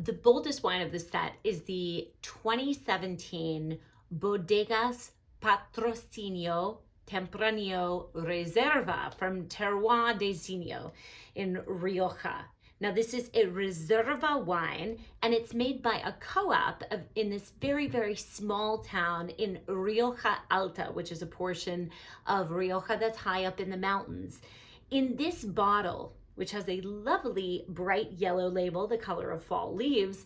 The boldest wine of the set is the 2017 Bodegas Patrocinio Tempranillo Reserva from Terroir de Zinio in Rioja. Now, this is a Reserva wine, and it's made by a co-op in this very, very small town in Rioja Alta, which is a portion of Rioja that's high up in the mountains. In this bottle, which has a lovely bright yellow label, the color of fall leaves,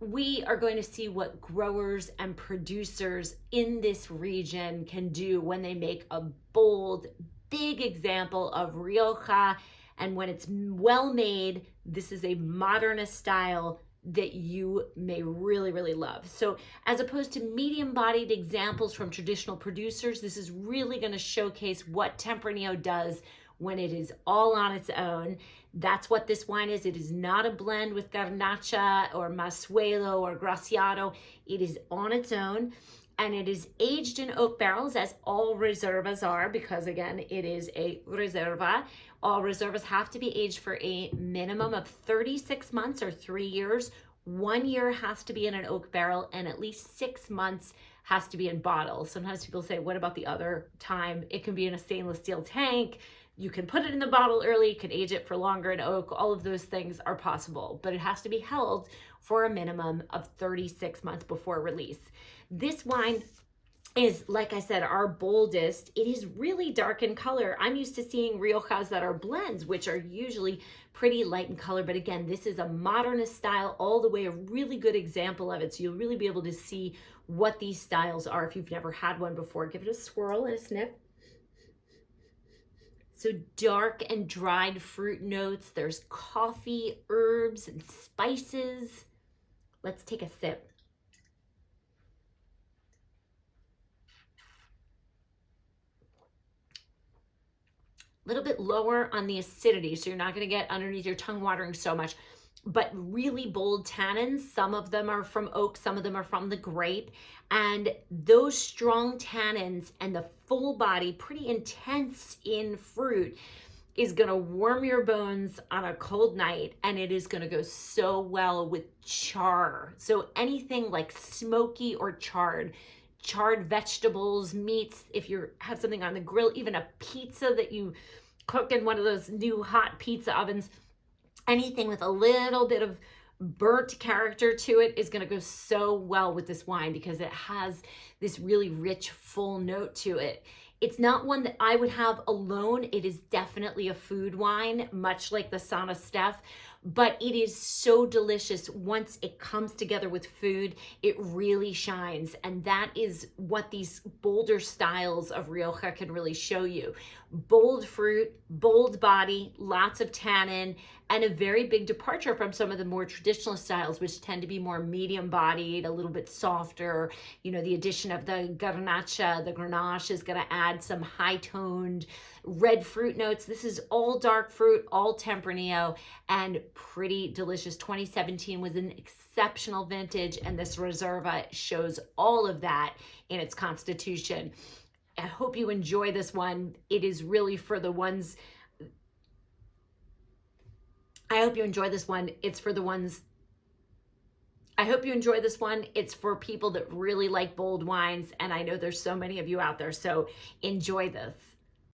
we are going to see what growers and producers in this region can do when they make a bold, big example of Rioja. And when it's well made, this is a modernist style that you may really, really love. So as opposed to medium-bodied examples from traditional producers, this is really going to showcase what Tempranillo does when it is all on its own. That's what this wine is. It is not a blend with Garnacha or Masuelo or Graciano. It is on its own, and it is aged in oak barrels, as all Reservas are, because again, it is a Reserva. All Reservas have to be aged for a minimum of 36 months or 3 years. 1 year has to be in an oak barrel, and at least 6 months has to be in bottles. Sometimes people say, what about the other time? It can be in a stainless steel tank. You can put it in the bottle early, you can age it for longer in oak. All of those things are possible, but it has to be held for a minimum of 36 months before release. This wine is, like I said, our boldest. It is really dark in color. I'm used to seeing Riojas that are blends, which are usually pretty light in color. But again, this is a modernist style all the way, a really good example of it. So you'll really be able to see what these styles are if you've never had one before. Give it a swirl and a sniff. So dark and dried fruit notes. There's coffee, herbs, and spices. Let's take a sip. A little bit lower on the acidity, so you're not going to get underneath your tongue watering so much, but really bold tannins. Some of them are from oak, some of them are from the grape, and those strong tannins and the full body, pretty intense in fruit, is going to warm your bones on a cold night, and it is going to go so well with char. So anything like smoky or charred vegetables, meats, if you have something on the grill, even a pizza that you cook in one of those new hot pizza ovens, anything with a little bit of burnt character to it is going to go so well with this wine because it has this really rich, full note to it. It's not one that I would have alone. It is definitely a food wine, much like the Sana Steph, but it is so delicious. Once it comes together with food, it really shines. And that is what these bolder styles of Rioja can really show you. Bold fruit, bold body, lots of tannin, and a very big departure from some of the more traditional styles, which tend to be more medium bodied, a little bit softer. You know, the addition of the Garnacha, the Grenache is going to add some high toned red fruit notes. This is all dark fruit, all Tempranillo, and pretty delicious. 2017 was an exceptional vintage, and this Reserva shows all of that in its constitution. I hope you enjoy this one. It is really for the ones. I hope you enjoy this one. It's for the ones. I hope you enjoy this one. It's for people that really like bold wines, and I know there's so many of you out there, so enjoy this.